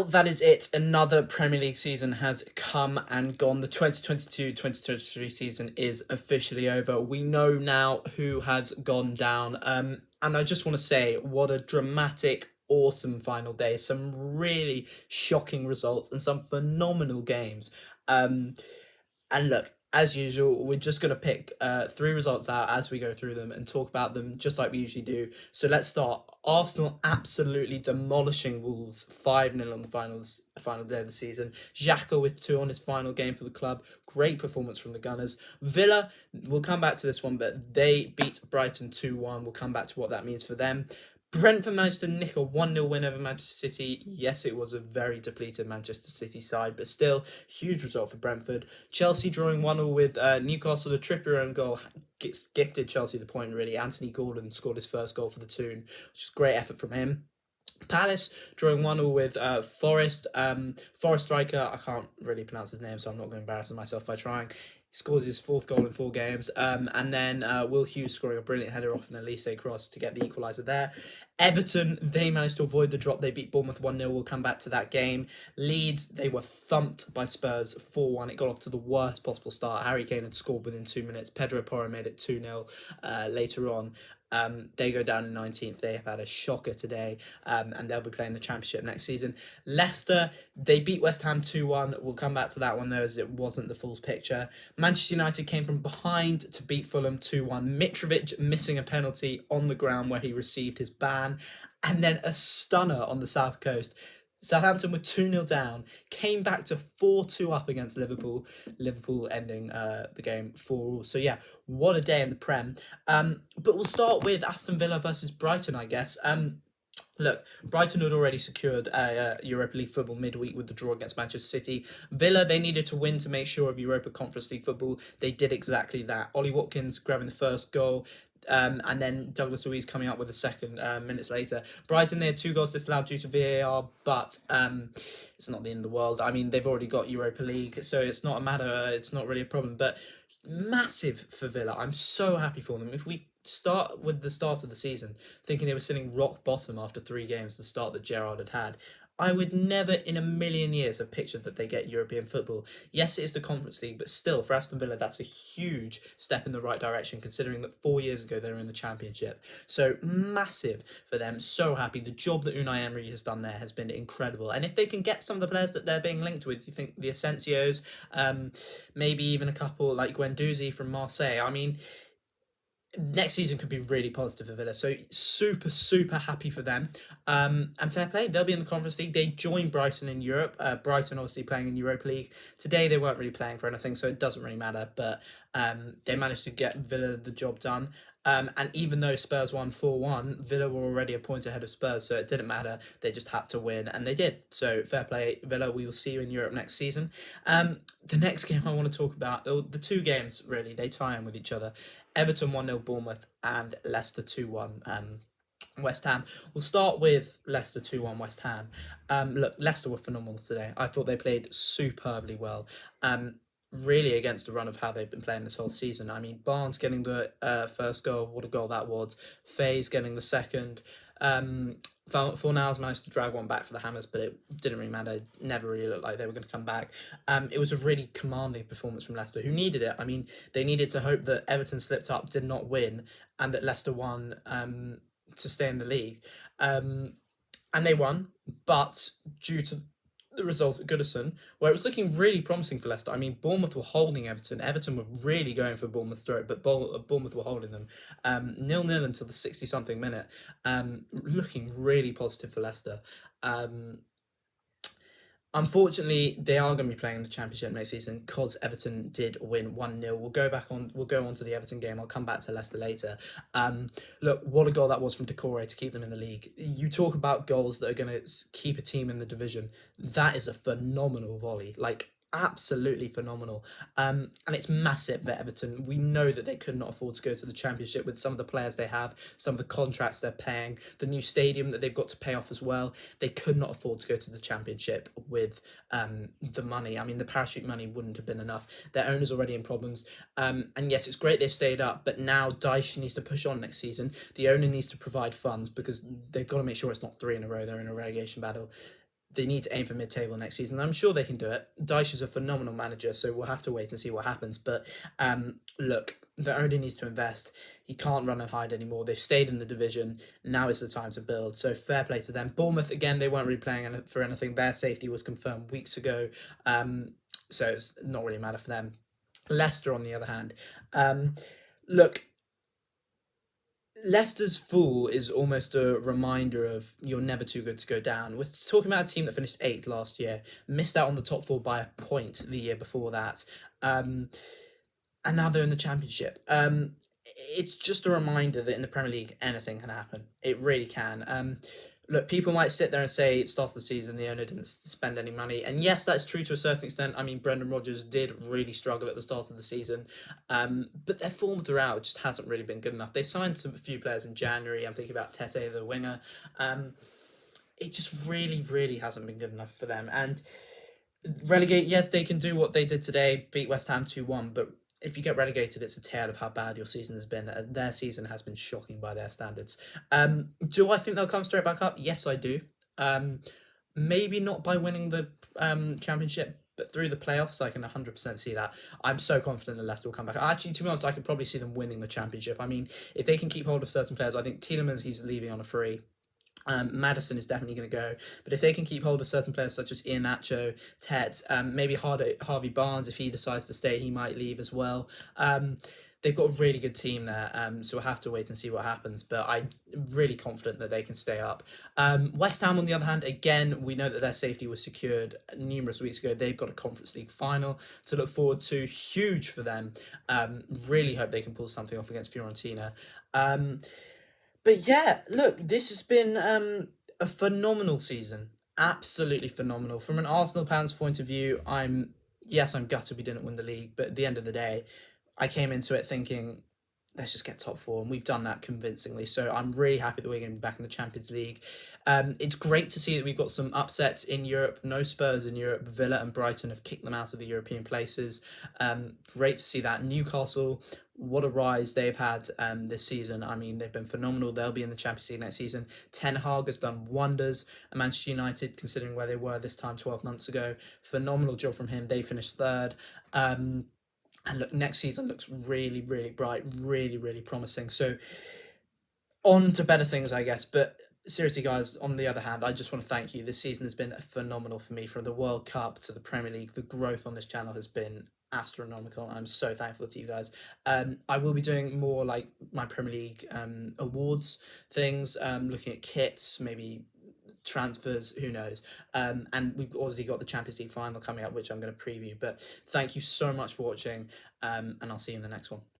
that is it. Another Premier League season has come and gone. The 2022-2023 season is officially over. We know now who has gone down. And I just want to say what a dramatic, awesome final day. Some really shocking results and some phenomenal games. And look, as usual, we're just going to pick three results out as we go through them and talk about them just like we usually do. So let's start. Arsenal absolutely demolishing Wolves 5-0 on the final day of the season. Xhaka with 2 on his final game for the club. Great performance from the Gunners. Villa, we'll come back to this one, but they beat Brighton 2-1. We'll come back to what that means for them. Brentford managed to nick a 1-0 win over Manchester City. Yes, it was a very depleted Manchester City side, but still, huge result for Brentford. Chelsea drawing 1-0 with Newcastle. The Trippier own goal gifted Chelsea the point, really. Anthony Gordon scored his first goal for the Toon, which is great effort from him. Palace drawing 1-0 with Forest. Forest striker, I can't really pronounce his name, so I'm not going to embarrass myself by trying. He scores his 4th goal in 4 games. And then Will Hughes scoring a brilliant header off an Elise cross to get the equaliser there. Everton, they managed to avoid the drop. They beat Bournemouth 1-0. We'll come back to that game. Leeds, they were thumped by Spurs 4-1. It got off to the worst possible start. Harry Kane had scored within 2 minutes. Pedro Porro made it 2-0 later on. They go down in 19th. They have had a shocker today, and they'll be playing the Championship next season. Leicester, they beat West Ham 2-1. We'll come back to that one, though, as it wasn't the full picture. Manchester United came from behind to beat Fulham 2-1. Mitrovic missing a penalty on the ground where he received his ban, and then a stunner on the South Coast. Southampton were 2-0 down, came back to 4-2 up against Liverpool. Liverpool ending the game 4-4. So yeah, what a day in the Prem. But we'll start with Aston Villa versus Brighton, I guess. Look, Brighton had already secured Europa League football midweek with the draw against Manchester City. Villa, they needed to win to make sure of Europa Conference League football. They did exactly that. Ollie Watkins grabbing the first goal. And then Douglas Luiz coming up with the second minutes later. Brighton, they had 2 goals disallowed due to VAR, but it's not the end of the world. I mean, they've already got Europa League, so it's not a matter, it's not really a problem. But massive for Villa. I'm so happy for them. If we start with the start of the season, thinking they were sitting rock bottom after 3 games, the start that Gerrard had, I would never in a million years have pictured that they get European football. Yes, it is the Conference League, but still, for Aston Villa, that's a huge step in the right direction, considering that 4 years ago they were in the Championship. So, massive for them. So happy. The job that Unai Emery has done there has been incredible. And if they can get some of the players that they're being linked with, you think the Asensios, maybe even a couple like Guendouzi from Marseille, I mean, next season could be really positive for Villa. So super, super happy for them. And fair play. They'll be in the Conference League. They join Brighton in Europe. Brighton obviously playing in Europa League. Today they weren't really playing for anything, so it doesn't really matter. But they managed to get Villa the job done. And even though Spurs won 4-1, Villa were already a point ahead of Spurs, so it didn't matter. They just had to win, and they did. So fair play, Villa. We will see you in Europe next season. The next game I want to talk about, the 2 games, really, they tie in with each other. Everton 1-0 Bournemouth and Leicester 2-1 West Ham. We'll start with Leicester 2-1 West Ham. Look, Leicester were phenomenal today. I thought they played superbly well. Really against the run of how they've been playing this whole season. I mean, Barnes getting the first goal, what a goal that was. Faye's getting the second. Fornals managed to drag one back for the Hammers, but it didn't really matter. It never really looked like they were going to come back. It was a really commanding performance from Leicester, who needed it. I mean, they needed to hope that Everton slipped up, did not win, and that Leicester won to stay in the league. And they won, but due to the results at Goodison, where it was looking really promising for Leicester. I mean, Bournemouth were holding Everton. Everton were really going for Bournemouth's throat, but Bournemouth were holding them. 0-0 until the 60-something minute. Looking really positive for Leicester. Unfortunately, they are going to be playing the Championship next season because Everton did win 1-0. We'll go on to the Everton game. I'll come back to Leicester later. Look, what a goal that was from Decore to keep them in the league. You talk about goals that are going to keep a team in the division. That is a phenomenal volley. Like, absolutely phenomenal. And it's massive for Everton. We know that they could not afford to go to the Championship with some of the players they have, some of the contracts they're paying, the new stadium that they've got to pay off as well. They could not afford to go to the Championship with the money. I mean, the parachute money wouldn't have been enough. Their owner's already in problems. And yes, it's great they've stayed up, but now Dyche needs to push on next season. The owner needs to provide funds because they've got to make sure it's not 3 in a row. They're in a relegation battle. they need to aim for mid-table next season. I'm sure they can do it. Dyche is a phenomenal manager, so we'll have to wait and see what happens. But look, the owner needs to invest. He can't run and hide anymore. They've stayed in the division. Now is the time to build. So fair play to them. Bournemouth, again, they weren't really playing for anything. Their safety was confirmed weeks ago. So it's not really a matter for them. Leicester, on the other hand, look, Leicester's fall is almost a reminder of you're never too good to go down. We're talking about a team that finished eighth last year, missed out on the top four by a point the year before that, um, and now they're in the Championship. It's just a reminder that in the Premier League anything can happen. It really can. Look, people might sit there and say it starts the season, the owner didn't spend any money, and yes, that's true to a certain extent. I mean, Brendan Rodgers did really struggle at the start of the season, but their form throughout just hasn't really been good enough. They signed a few players in January. I'm thinking about Tete, the winger. It just really, really hasn't been good enough for them. And relegate, yes, they can do what they did today, beat West Ham 2-1, but if you get relegated, it's a tale of how bad your season has been. Their season has been shocking by their standards. Do I think they'll come straight back up? Yes, I do. Maybe not by winning the Championship, but through the playoffs, I can 100% see that. I'm so confident that Leicester will come back. Actually, to be honest, I could probably see them winning the Championship. I mean, if they can keep hold of certain players, I think Tielemans, he's leaving on a free. Madison is definitely going to go, but if they can keep hold of certain players such as Iheanacho, Tet, maybe Harvey Barnes, if he decides to stay, he might leave as well. They've got a really good team there, so we'll have to wait and see what happens. But I'm really confident that they can stay up. West Ham, on the other hand, again, we know that their safety was secured numerous weeks ago. They've got a Conference League final to look forward to. Huge for them. Really hope they can pull something off against Fiorentina. But yeah, look, this has been a phenomenal season. Absolutely phenomenal. From an Arsenal fans' point of view, I'm gutted we didn't win the league, but at the end of the day, I came into it thinking, let's just get top four, and we've done that convincingly. So I'm really happy that we're going to be back in the Champions League. It's great to see that we've got some upsets in Europe. No Spurs in Europe. Villa and Brighton have kicked them out of the European places. Great to see that. Newcastle, what a rise they've had this season. I mean, they've been phenomenal. They'll be in the Champions League next season. Ten Hag has done wonders. And Manchester United, considering where they were this time 12 months ago, phenomenal job from him. They finished third. And look, next season looks really, really bright, really, really promising. So on to better things, I guess. But seriously, guys, on the other hand, I just want to thank you. This season has been phenomenal for me. From the World Cup to the Premier League, the growth on this channel has been astronomical. I'm so thankful to you guys. I will be doing more like my Premier League awards things, looking at kits, maybe transfers, who knows. And we've obviously got the Champions League final coming up, which I'm going to preview. But thank you so much for watching, and I'll see you in the next one.